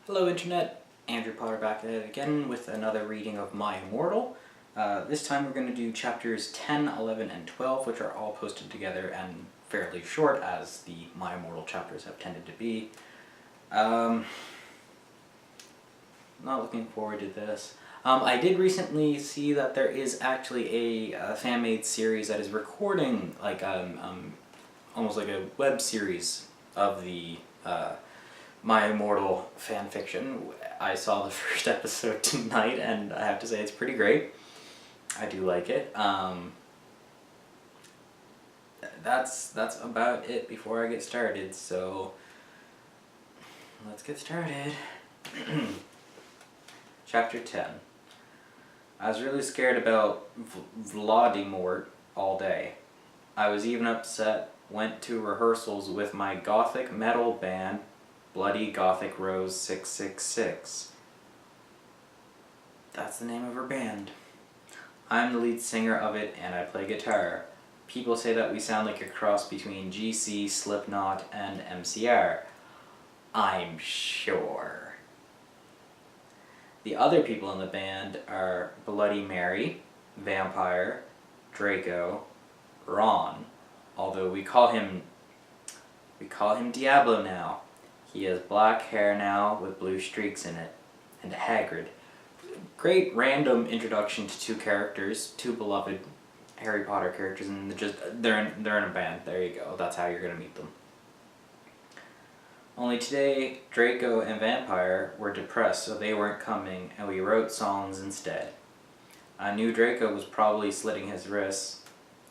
Hello Internet, Andrew Potter back at it again with another reading of My Immortal. This time we're going to do chapters 10, 11, and 12, which are all posted together and fairly short, as the My Immortal chapters have tended to be. Not looking forward to this. I did recently see that there is actually a fan-made series that is recording like almost like a web series of the My Immortal fanfiction. I saw the first episode tonight, and I have to say it's pretty great. I do like it. That's about it before I get started, so let's get started. Chapter 10. I was really scared about Vladimir all day. I was even upset, went to rehearsals with my gothic metal band, Bloody Gothic Rose 666. That's the name of her band. I'm the lead singer of it and I play guitar. People say that we sound like a cross between GC, Slipknot, and MCR. I'm sure. The other people in the band are Bloody Mary, Vampire, Draco, Ron, although we call him Diablo now. He has black hair now with blue streaks in it, and Hagrid. Great random introduction to two characters, two beloved Harry Potter characters, and they're in a band. There you go. That's how you're gonna meet them. Only today, Draco and Vampire were depressed, so they weren't coming, and we wrote songs instead. I knew Draco was probably slitting his wrists.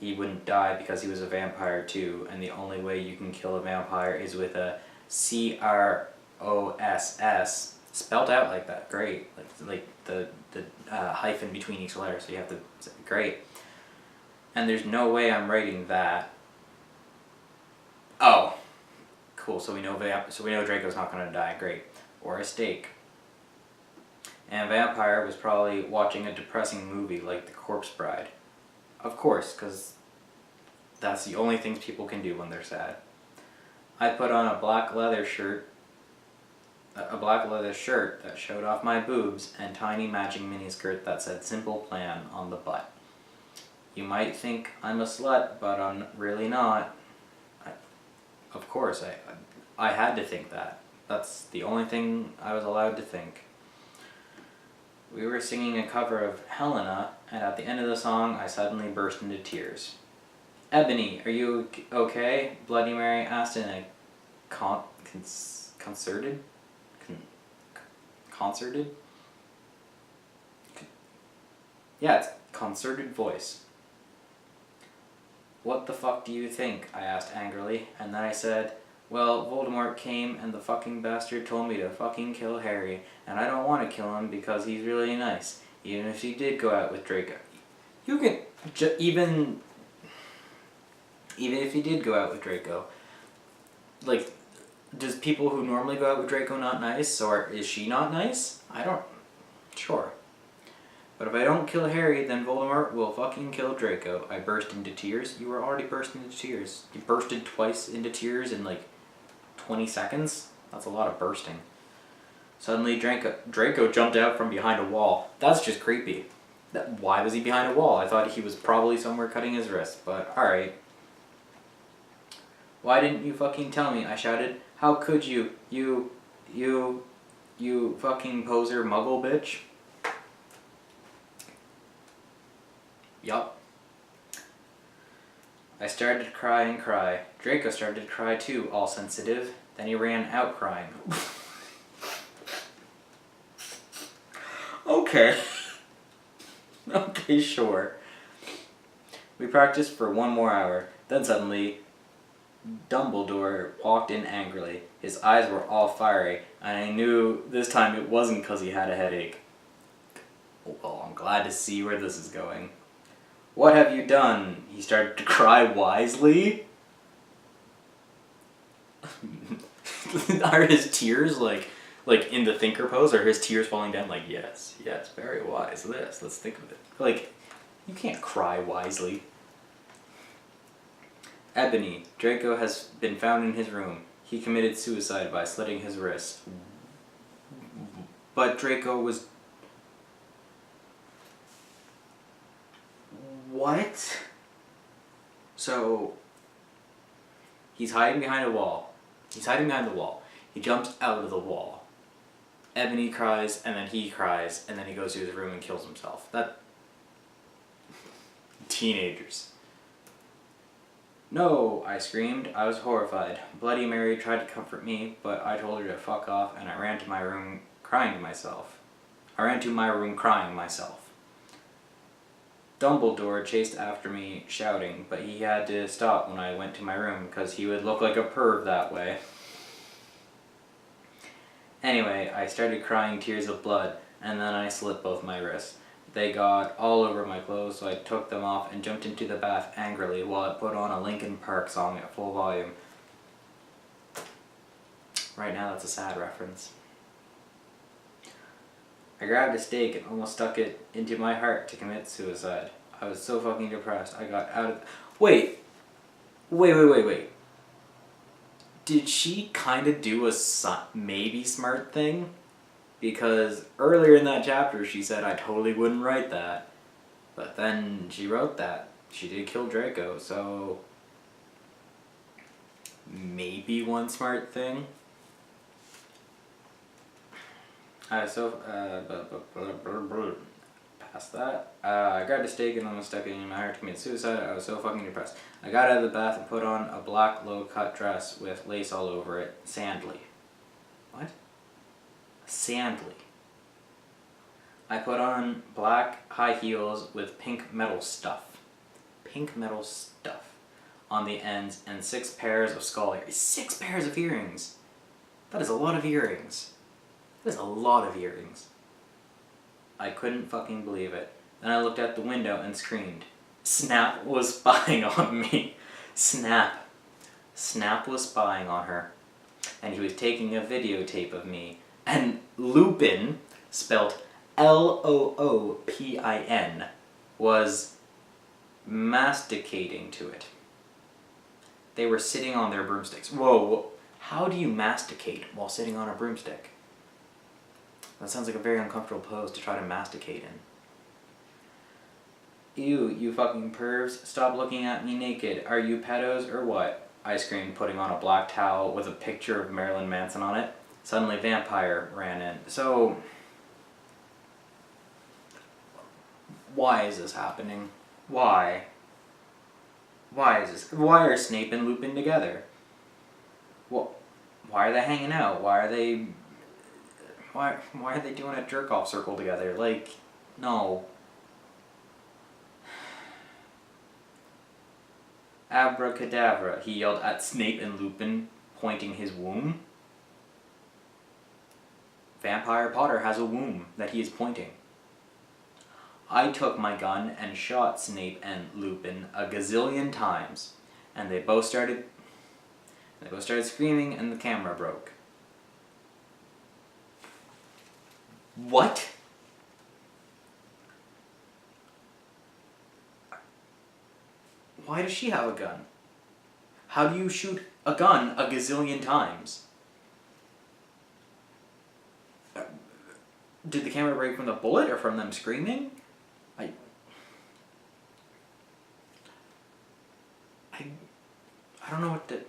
He wouldn't die because he was a vampire too, and the only way you can kill a vampire is with a CROSS, spelled out like that. Great, like the hyphen between each letter, so you have to say, great. And there's no way I'm writing that. Oh, cool. So we know Draco's not gonna die. Great, or a steak. And Vampire was probably watching a depressing movie like The Corpse Bride. Of course, because that's the only things people can do when they're sad. I put on a black leather shirt that showed off my boobs and tiny matching miniskirt that said Simple Plan on the butt. You might think I'm a slut, but I'm really not. Of course, I had to think that. That's the only thing I was allowed to think. We were singing a cover of Helena, and at the end of the song, I suddenly burst into tears. Ebony, are you okay? Bloody Mary asked in a concerted? Yeah, it's concerted voice. What the fuck do you think? I asked angrily, and then I said, well, Voldemort came and the fucking bastard told me to fucking kill Harry, and I don't want to kill him because he's really nice, even if he did go out with Draco. You can, even if he did go out with Draco, like, does people who normally go out with Draco not nice, or is she not nice? Sure. But if I don't kill Harry, then Voldemort will fucking kill Draco. I burst into tears. You were already bursting into tears. You bursted twice into tears in like 20 seconds? That's a lot of bursting. Suddenly Draco jumped out from behind a wall. That's just creepy. Why was he behind a wall? I thought he was probably somewhere cutting his wrist, but alright. Why didn't you fucking tell me? I shouted. How could you? You fucking poser muggle bitch. Yup. I started to cry and cry. Draco started to cry too, all sensitive. Then he ran out crying. Okay. Okay, sure. We practiced for 1 more hour. Then suddenly, Dumbledore walked in angrily. His eyes were all fiery, and I knew this time it wasn't because he had a headache. Well, I'm glad to see where this is going. What have you done? He started to cry wisely. Are his tears like in the thinker pose? Are his tears falling down like, yes, very wise, let's think of it. Like, you can't cry wisely. Ebony, Draco has been found in his room. He committed suicide by slitting his wrist. But Draco was... What? So, he's hiding behind a wall. He's hiding behind the wall. He jumps out of the wall. Ebony cries, and then he cries, and then he goes to his room and kills himself. That... Teenagers. No, I screamed. I was horrified. Bloody Mary tried to comfort me, but I told her to fuck off, and I ran to my room crying myself. Dumbledore chased after me, shouting, but he had to stop when I went to my room, because he would look like a perv that way. Anyway, I started crying tears of blood, and then I slit both my wrists. They got all over my clothes, so I took them off and jumped into the bath angrily while I put on a Linkin Park song at full volume. Right now, that's a sad reference. I grabbed a stake and almost stuck it into my heart to commit suicide. I was so fucking depressed. I got out of... Wait. Did she kind of do a maybe smart thing? Because earlier in that chapter she said, I totally wouldn't write that. But then she wrote that. She did kill Draco, so... Maybe one smart thing? Past that. I grabbed a stake and almost stuck it in my heart to commit suicide. I was so fucking depressed. I got out of the bath and put on a black low-cut dress with lace all over it. Sandly. What? Sandly. I put on black high heels with pink metal stuff. Pink metal stuff on the ends and 6 pairs of skull earrings. 6 pairs of earrings! That is a lot of earrings. That is a lot of earrings. I couldn't fucking believe it. Then I looked out the window and screamed. Snap was spying on me. Snap. Snap was spying on her. And he was taking a videotape of me. And Lupin, spelt Loopin, was masticating to it. They were sitting on their broomsticks. Whoa, how do you masticate while sitting on a broomstick? That sounds like a very uncomfortable pose to try to masticate in. Ew, you fucking pervs. Stop looking at me naked. Are you pedos or what? I screamed, putting on a black towel with a picture of Marilyn Manson on it. Suddenly, Vampire ran in. So, why is this happening? Why? Why is this? Why are Snape and Lupin together? Well, why are they hanging out? Why are they doing a jerk-off circle together? Like, no. Abracadabra, he yelled at Snape and Lupin, pointing his womb. Vampire Potter has a womb that he is pointing. I took my gun and shot Snape and Lupin a gazillion times, and they both started screaming and the camera broke. What? Why does she have a gun? How do you shoot a gun a gazillion times? Did the camera break from the bullet or from them screaming? I don't know what to...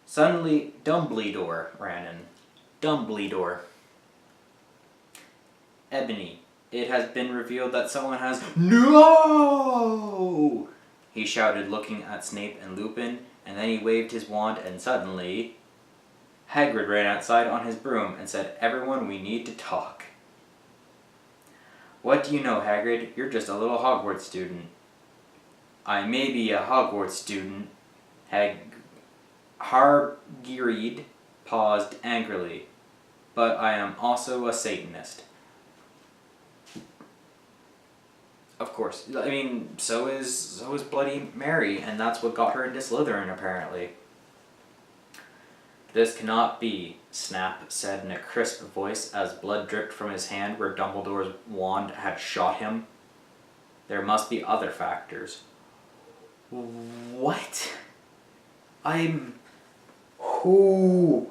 Suddenly, Dumbledore ran in. Dumbledore. Ebony, it has been revealed that someone has... No! He shouted, looking at Snape and Lupin, and then he waved his wand, and suddenly... Hagrid ran outside on his broom and said, Everyone, we need to talk. What do you know, Hagrid? You're just a little Hogwarts student. I may be a Hogwarts student. Hargireed paused angrily, but I am also a Satanist. Of course. I mean, so is Bloody Mary, and that's what got her into Slytherin, apparently. This cannot be, Snap said in a crisp voice as blood dripped from his hand where Dumbledore's wand had shot him. There must be other factors. What? Who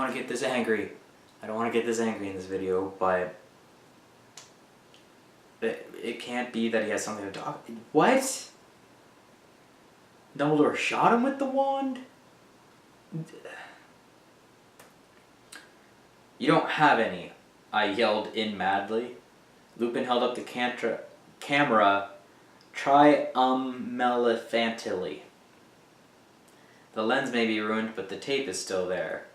want to get this angry. I don't want to get this angry in this video, but it can't be that he has something to talk. What? Dumbledore shot him with the wand? You don't have any, I yelled in madly. Lupin held up the camera triumphantly. The lens may be ruined, but the tape is still there.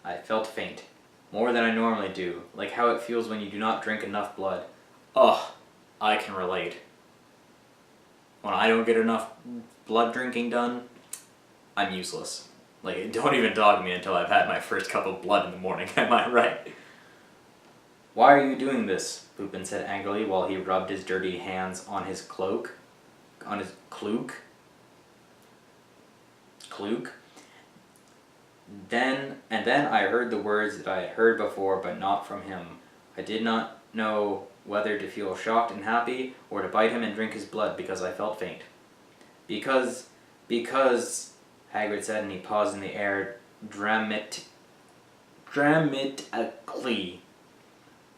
I felt faint, more than I normally do, like how it feels when you do not drink enough blood. Ugh, I can relate. When I don't get enough blood drinking done, I'm useless. Like, don't even dog me until I've had my first cup of blood in the morning, am I right? Why are you doing this? Lupin said angrily while he rubbed his dirty hands on his cloak. On his cloak? Cloak? Then I heard the words that I had heard before, but not from him. I did not know whether to feel shocked and happy, or to bite him and drink his blood, because I felt faint. Because, Hagrid said, and he paused in the air dramatically,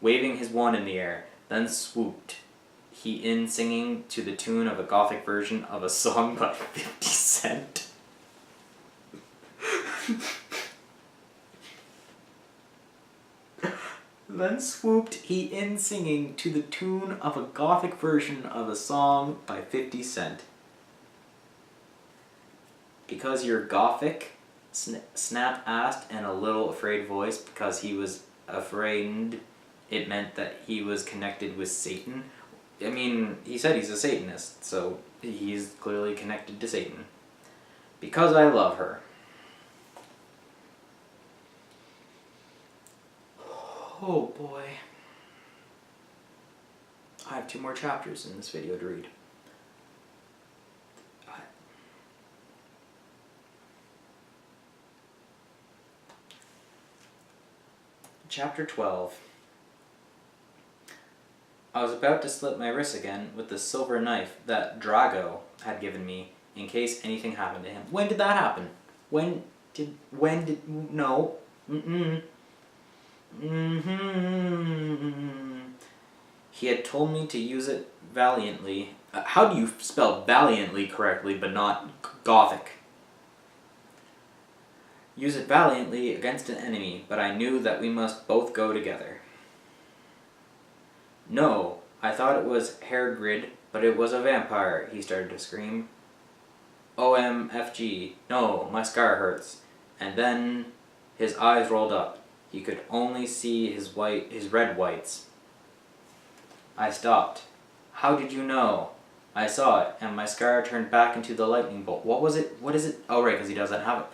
waving his wand in the air, then swooped he in, singing to the tune of a Gothic version of a song by 50 Cent. Then swooped he in, singing to the tune of a Gothic version of a song by 50 Cent. Because you're Gothic? Snap asked in a little afraid voice, because he was afraid it meant that he was connected with Satan. I mean, he said he's a Satanist, so he's clearly connected to Satan. Because I love her. Oh boy. I have 2 more chapters in this video to read. Chapter 12. I was about to slit my wrist again with the silver knife that Drago had given me in case anything happened to him. When did that happen? No. He had told me to use it valiantly. How do you spell valiantly correctly but not Gothic? Use it valiantly against an enemy, but I knew that we must both go together. No, I thought it was Hagrid, but it was a vampire, he started to scream. OMFG, no, my scar hurts. And then his eyes rolled up. He could only see his red whites. I stopped. How did you know? I saw it, and my scar turned back into the lightning bolt. What was it? What is it? Oh, right, because he doesn't have it.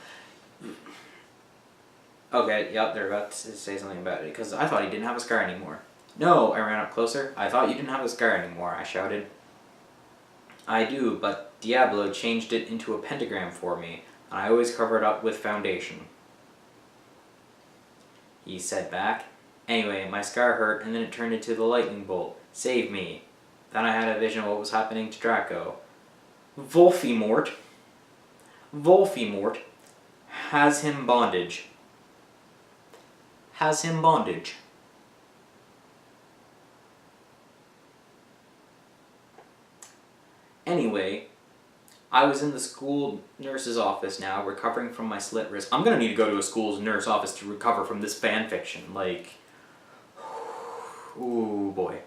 Okay, yep, they're about to say something about it, because I thought he didn't have a scar anymore. No, I ran up closer. I thought you didn't have a scar anymore, I shouted. I do, but Diablo changed it into a pentagram for me, and I always cover it up with foundation. He said back. Anyway, my scar hurt, and then it turned into the lightning bolt. Save me. Then I had a vision of what was happening to Draco. Voldemort has him bondage. Has him bondage. Anyway, I was in the school nurse's office now, recovering from my slit wrist. I'm gonna need to go to a school's nurse office to recover from this fan fiction. Like, ooh boy.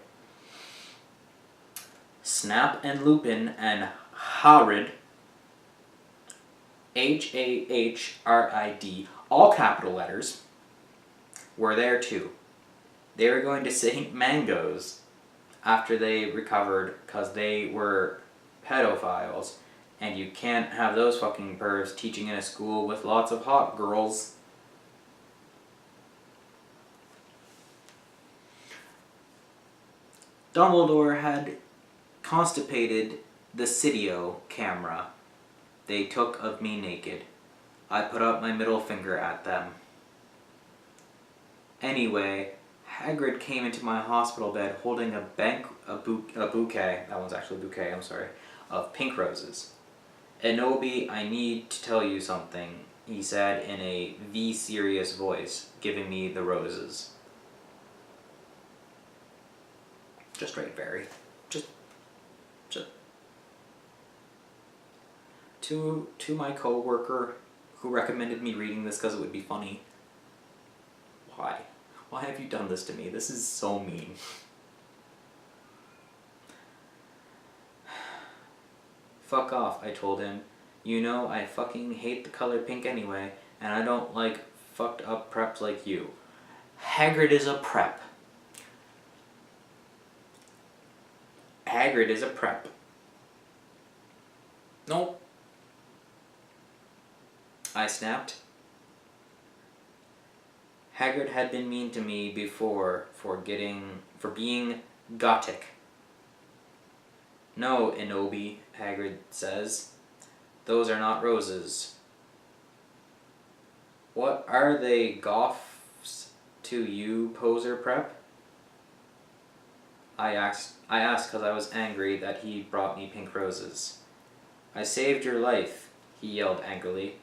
Snap and Lupin and Hagrid, Hahrid, all capital letters, were there too. They were going to St. Mango's after they recovered, because they were pedophiles, and you can't have those fucking pervs teaching in a school with lots of hot girls. Dumbledore had constipated the Sidio camera they took of me naked. I put up my middle finger at them. Anyway, Hagrid came into my hospital bed holding a bouquet, that one's actually a bouquet, I'm sorry, of pink roses. Enobi, I need to tell you something. he said in a V-serious voice, giving me the roses. Just right, very. Just. To my co-worker who recommended me reading this because it would be funny. Why? Why have you done this to me? This is so mean. Fuck off, I told him. You know I fucking hate the color pink anyway, and I don't like fucked up preps like you. Hagrid is a prep. Hagrid is a prep. Nope. I snapped. Hagrid had been mean to me before for being gothic. No, Enobi, Hagrid says. Those are not roses. What are they, goths to you, poser prep? I asked because I was angry that he brought me pink roses. I saved your life, he yelled angrily.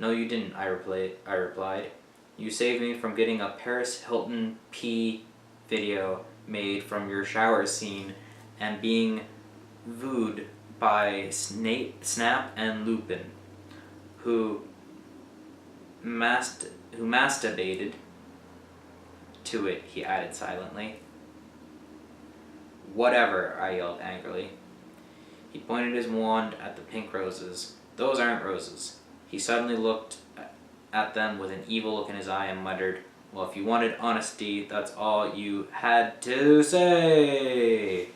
No, you didn't, I replied. You saved me from getting a Paris Hilton pee video made from your shower scene and being wooed by Snap and Lupin, who masturbated to it, he added silently. Whatever, I yelled angrily. He pointed his wand at the pink roses. Those aren't roses. He suddenly looked at them with an evil look in his eye and muttered, well, if you wanted honesty, that's all you had to say.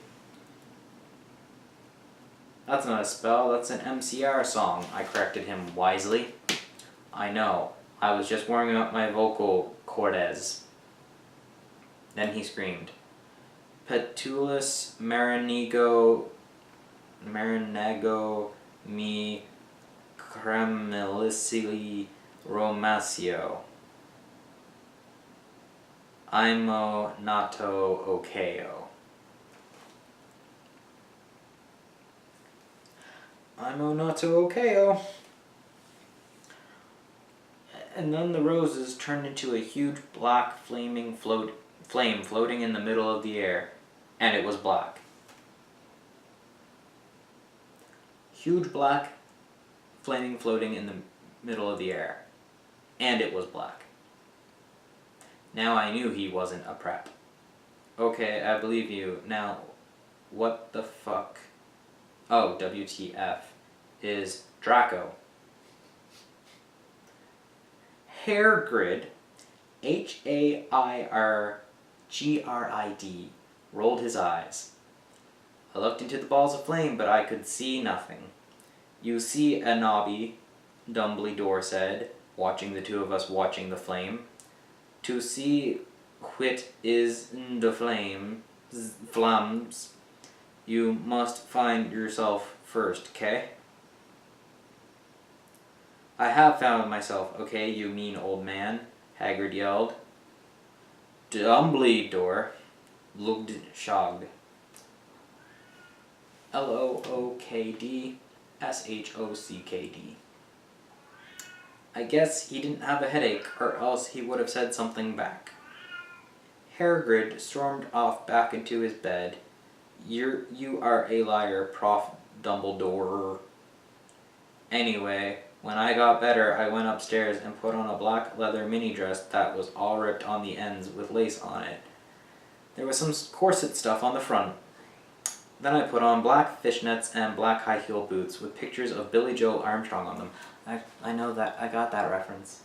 That's not a spell, that's an MCR song, I corrected him wisely. I know, I was just warming up my vocal cordes. Then he screamed, Petulus Marinago mi cremelicili romasio. Imo nato okeo. Imo nato okeo. And then the roses turned into a huge black flame floating in the middle of the air. And it was black. Huge black flaming floating in the middle of the air. And it was black. Now I knew he wasn't a prep. Okay, I believe you. Now, what the fuck? Oh, WTF is Draco. Hairgrid, Hairgrid, rolled his eyes. I looked into the balls of flame, but I could see nothing. You see, Enobi, Dumbledore said, watching the two of us watching the flame. To see whit is the flames, you must find yourself first, 'kay? I have found myself, okay, you mean old man, Hagrid yelled. Dumbledore looked shocked. Lookd shockd. I guess he didn't have a headache, or else he would have said something back. Hagrid stormed off back into his bed. You are a liar, Prof. Dumbledore. Anyway, when I got better, I went upstairs and put on a black leather mini dress that was all ripped on the ends with lace on it. There was some corset stuff on the front. Then I put on black fishnets and black high heel boots with pictures of Billy Joe Armstrong on them. I know that, I got that reference.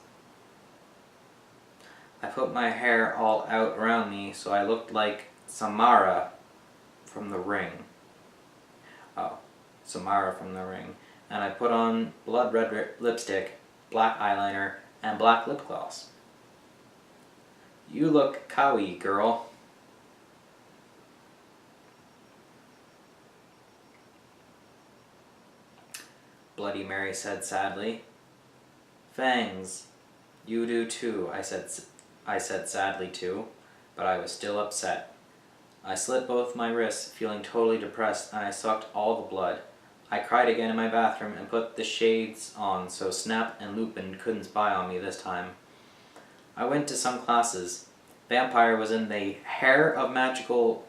I put my hair all out around me so I looked like Samara from The Ring. Oh, Samara from The Ring. And I put on blood red lipstick, black eyeliner, and black lip gloss. You look kawaii, girl. Bloody Mary said sadly. Fangs, you do too, I said sadly too, but I was still upset. I slit both my wrists, feeling totally depressed, and I sucked all the blood. I cried again in my bathroom and put the shades on so Snap and Lupin couldn't spy on me this time. I went to some classes. Vampire was in the hair of magical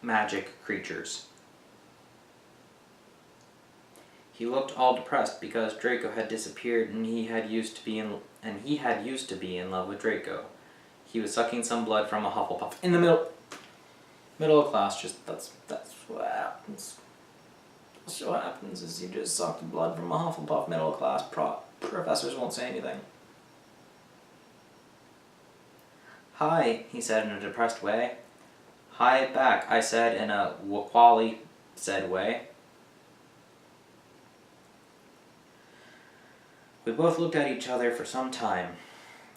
magic creatures. He looked all depressed because Draco had disappeared and he had used to be in love with Draco. He was sucking some blood from a Hufflepuff in the middle of class. That's what happens. That's what happens is you just suck the blood from a Hufflepuff middle of class. Professors won't say anything. Hi, he said in a depressed way. Hi back, I said in a Waqali said way. We both looked at each other for some time.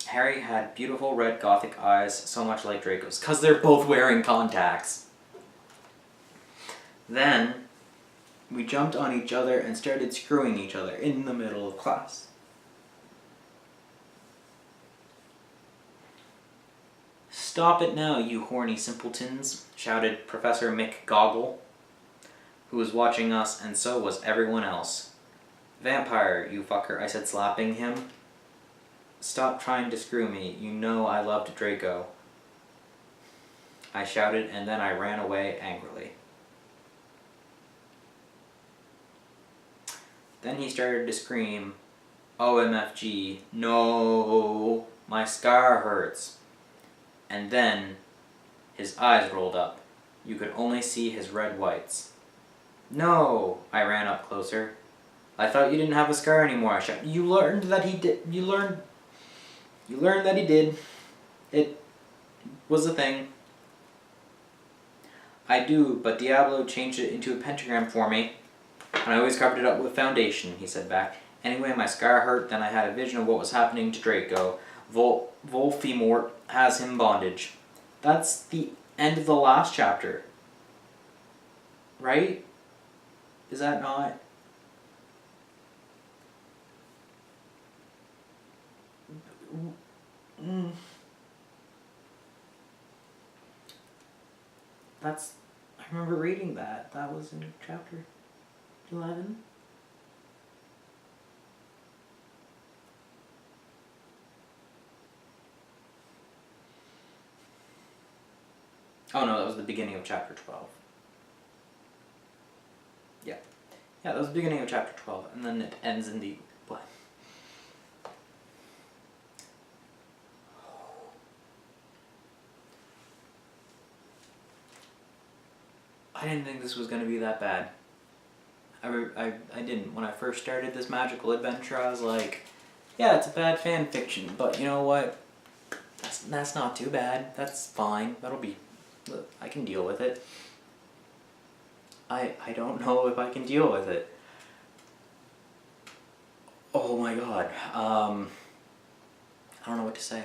Harry had beautiful red gothic eyes, so much like Draco's, because they're both wearing contacts. Then, we jumped on each other and started screwing each other in the middle of class. Stop it now, you horny simpletons, shouted Professor McGoggle, who was watching us, and so was everyone else. Vampire, you fucker, I said, slapping him. Stop trying to screw me. You know I loved Draco. I shouted, and then I ran away angrily. Then he started to scream, OMFG, no, my scar hurts. And then his eyes rolled up. You could only see his red whites. No, I ran up closer. I thought you didn't have a scar anymore, I shouted. You learned that he did. You learned that he did. It was a thing. I do, but Diablo changed it into a pentagram for me, and I always covered it up with foundation, he said back. Anyway, my scar hurt, then I had a vision of what was happening to Draco. Voldemort has him bondage. That's the end of the last chapter. Right? Is that not? I remember reading that. That was in chapter 11. Oh no, that was the beginning of chapter 12. Yeah, that was the beginning of chapter 12, and then it ends in the... what? I didn't think this was going to be that bad. I didn't. When I first started this magical adventure, I was like, yeah, it's a bad fan fiction, but you know what? That's not too bad. That's fine. I can deal with it. I don't know if I can deal with it. Oh my god. I don't know what to say.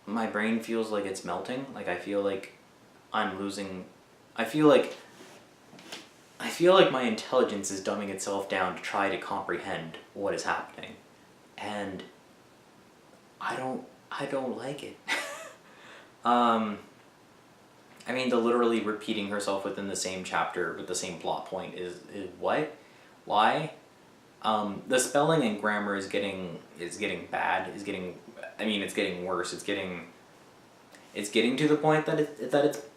My brain feels like it's melting. Like I feel like I'm losing... I feel like my intelligence is dumbing itself down to try to comprehend what is happening. And I don't like it. I mean, the literally repeating herself within the same chapter with the same plot point is what? Why? The spelling and grammar is getting bad. It's getting worse. It's getting to the point that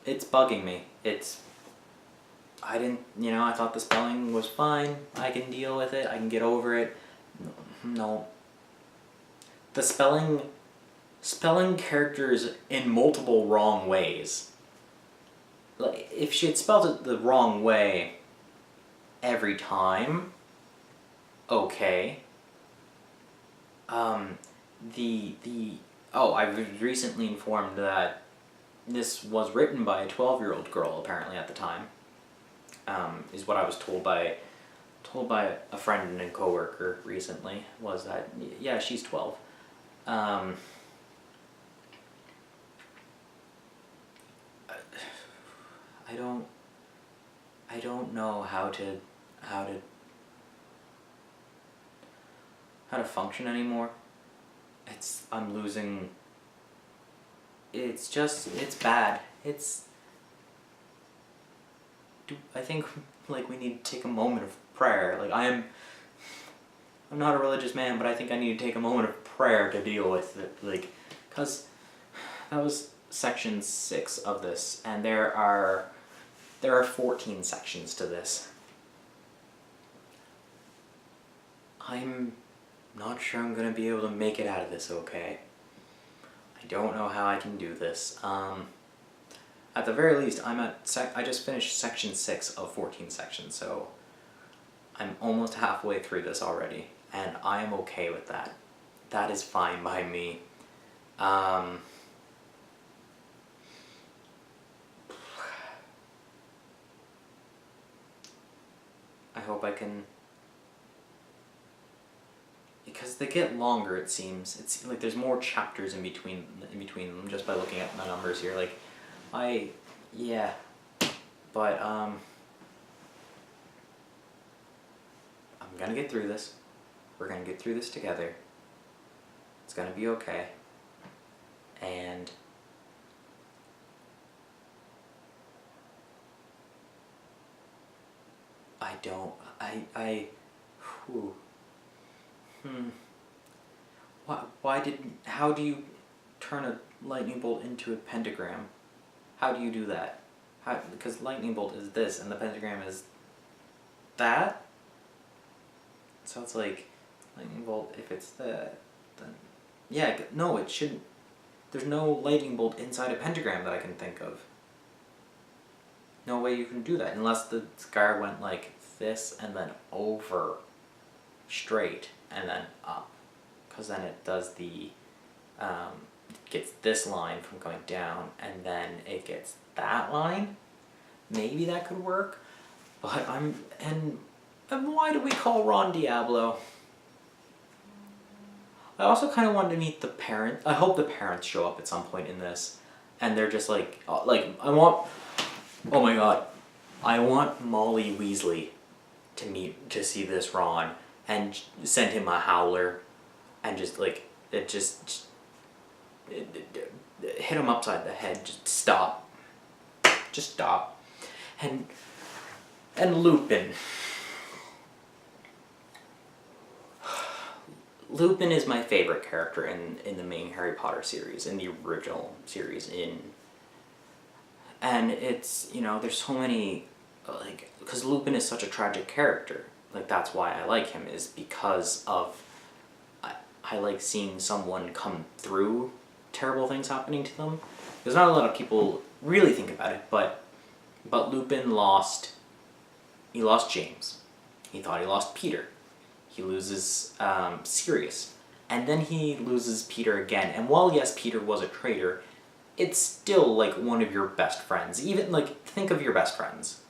it's bugging me. I thought the spelling was fine. I can deal with it. I can get over it. No. The spelling characters in multiple wrong ways. Like, if she had spelled it the wrong way every time, okay. I was recently informed that this was written by a 12-year-old girl, apparently, at the time. Is what I was told by a friend and a coworker recently, was that, yeah, she's 12. I don't know how to function anymore. I'm losing it's just, it's bad. I think, like, we need to take a moment of prayer. Like, I'm not a religious man, but I think I need to take a moment of prayer to deal with it. Like, because that was section 6 of this, and there are 14 sections to this. I'm not sure I'm gonna be able to make it out of this okay. I don't know how I can do this. At the very least, I just finished section 6 of 14 sections, so I'm almost halfway through this already, and I am okay with that. That is fine by me. I hope I can, because they get longer, it seems. It's like there's more chapters in between them just by looking at the numbers here. Like, yeah, but I'm gonna get through this. We're gonna get through this together. It's gonna be okay. And how do you turn a lightning bolt into a pentagram? How do you do that? Because lightning bolt is this and the pentagram is that? So it's like, lightning bolt, if it's that, then, yeah, no, it shouldn't. There's no lightning bolt inside a pentagram that I can think of. No way you can do that, unless the scar went like this and then over, straight, and then up. Because then it does the, it gets this line from going down, and then it gets that line. Maybe that could work, but and why do we call Ron Diablo? I also kind of wanted to meet the parent. I hope the parents show up at some point in this, and they're just like oh my god, I want Molly Weasley to see this Ron and send him a howler, and just like hit him upside the head. Just stop, and Lupin. Lupin is my favorite character in the main Harry Potter series, in the original series, and it's, you know, there's so many, like, because Lupin is such a tragic character, like, that's why I like him, is because of, I like seeing someone come through terrible things happening to them. There's not a lot of people really think about it, but Lupin lost James. He thought he lost Peter. He loses Sirius, and then he loses Peter again. And while, yes, Peter was a traitor, it's still, like, one of your best friends. Even, like, think of your best friends.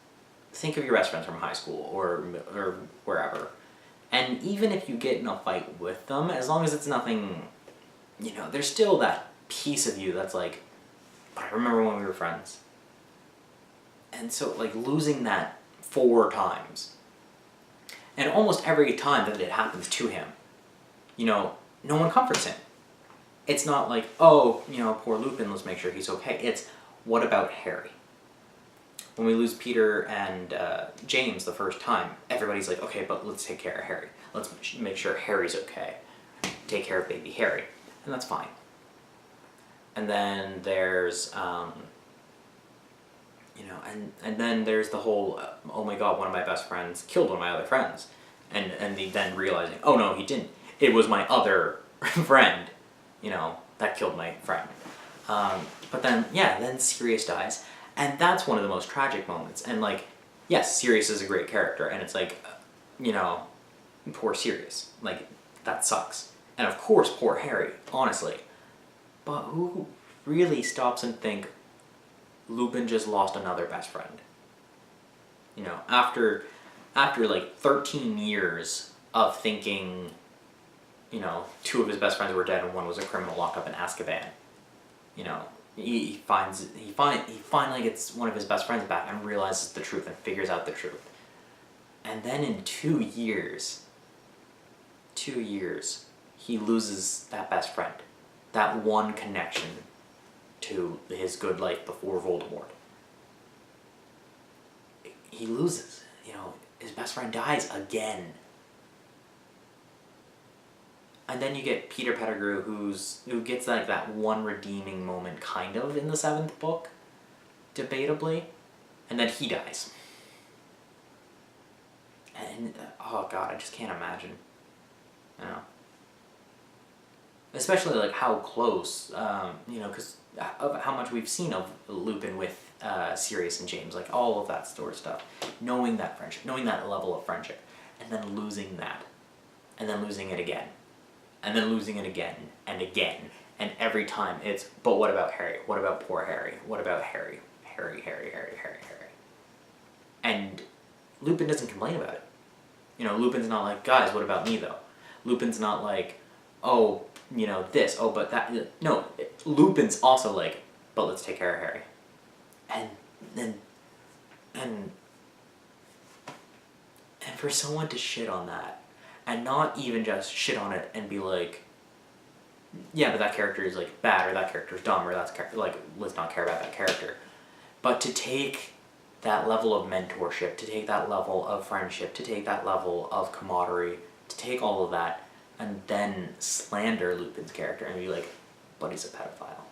Think of your best friends from high school or wherever. And even if you get in a fight with them, as long as it's nothing, you know, there's still that piece of you that's like, I remember when we were friends. And so, like, losing that 4 times. And almost every time that it happens to him, you know, no one comforts him. It's not like, oh, you know, poor Lupin, let's make sure he's okay. It's, what about Harry? When we lose Peter and James the first time, everybody's like, okay, but let's take care of Harry. Let's make sure Harry's okay. Take care of baby Harry. And that's fine. And then there's, you know, and then there's the whole, oh my god, one of my best friends killed one of my other friends. And then realizing, oh no, he didn't. It was my other friend, you know, that killed my friend. But then, yeah, then Sirius dies. And that's one of the most tragic moments. And, like, yes, Sirius is a great character, and it's like, you know, poor Sirius. Like, that sucks. And of course, poor Harry, honestly. But who really stops and think, Lupin just lost another best friend? You know, after like 13 years of thinking, you know, 2 of his best friends were dead and 1 was a criminal locked up in Azkaban. You know, he finally gets one of his best friends back and realizes the truth and figures out the truth. And then in 2 years, he loses that best friend. That one connection to his good life before Voldemort. He loses, his best friend dies again. And then you get Peter Pettigrew, who gets like that one redeeming moment kind of in the 7th book, debatably, and then he dies. And, oh god, I just can't imagine. Especially like how close, because of how much we've seen of Lupin with Sirius and James, like all of that sort of stuff. Knowing that friendship, knowing that level of friendship, and then losing that, and then losing it again, and then losing it again, and again, and every time it's, but what about Harry? What about poor Harry? What about Harry? Harry. And Lupin doesn't complain about it. Lupin's not like, guys, what about me though? Lupin's not like, oh, this, oh, but that. No, Lupin's also like, but let's take care of Harry. And for someone to shit on that, and not even just shit on it and be like, yeah, but that character is like bad, or that character is dumb, or that's like, let's not care about that character. But to take that level of mentorship, to take that level of friendship, to take that level of camaraderie, to take all of that, and then slander Lupin's character and be like, but he's a pedophile.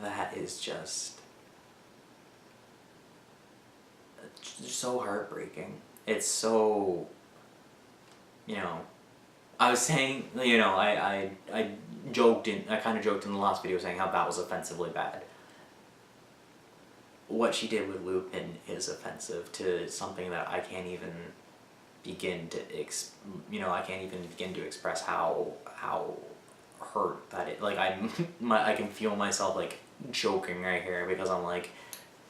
That is just so heartbreaking. It's so, I was saying, I kind of joked in the last video saying how that was offensively bad. What she did with Lupin is offensive to something that I can't even begin to express how hurt that it, like, I can feel myself like choking right here because I'm like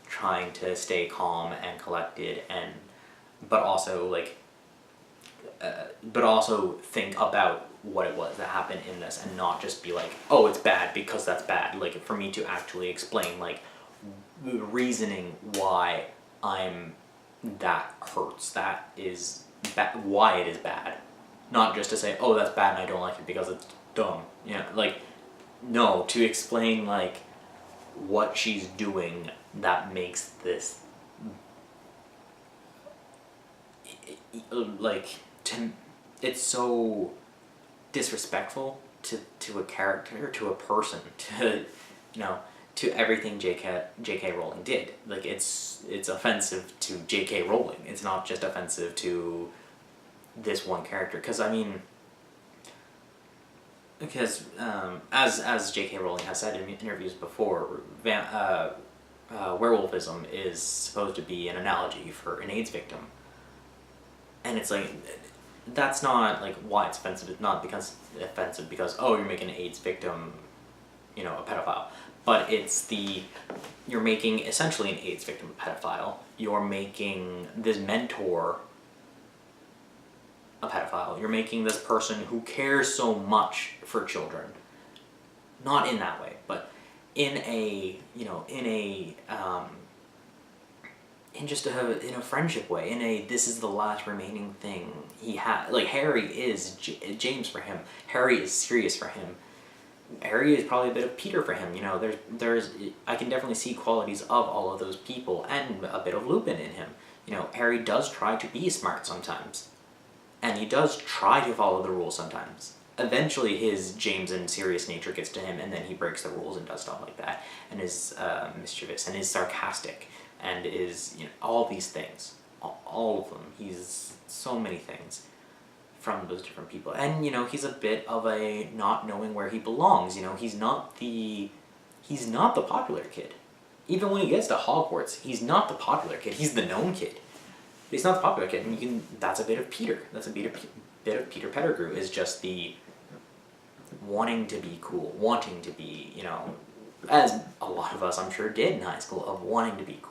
trying to stay calm and collected, and but also think about what it was that happened in this, and not just be like, oh, it's bad because that's bad. Like, for me to actually explain like the reasoning why that hurts, that is why it is bad, not just to say, oh, that's bad and I don't like it because it's dumb. No, to explain like what she's doing that makes this it's so disrespectful to a character, to a person, to everything J.K. Rowling did. Like, it's offensive to J.K. Rowling. It's not just offensive to this one character. Because as J.K. Rowling has said in interviews before, werewolfism is supposed to be an analogy for an AIDS victim. And it's like, that's not like why it's offensive. It's not offensive because, oh, you're making an AIDS victim, a pedophile. But you're making essentially an AIDS victim a pedophile. You're making this mentor a pedophile. You're making this person who cares so much for children, not in that way, but in a friendship way, this is the last remaining thing he had. Like, Harry is James for him. Harry is Sirius for him. Harry is probably a bit of Peter for him. I can definitely see qualities of all of those people, and a bit of Lupin in him. Harry does try to be smart sometimes, and he does try to follow the rules sometimes. Eventually his James and Sirius nature gets to him, and then he breaks the rules and does stuff like that, and is mischievous, and is sarcastic, and is, all these things. All of them. He's so many things from those different people. And, he's a bit of a not knowing where he belongs. He's not the popular kid. Even when he gets to Hogwarts, he's not the popular kid. He's the known kid. But he's not the popular kid. And that's a bit of Peter. That's a bit of Peter Pettigrew, is just the wanting to be cool, wanting to be, as a lot of us, I'm sure, did in high school, of wanting to be cool.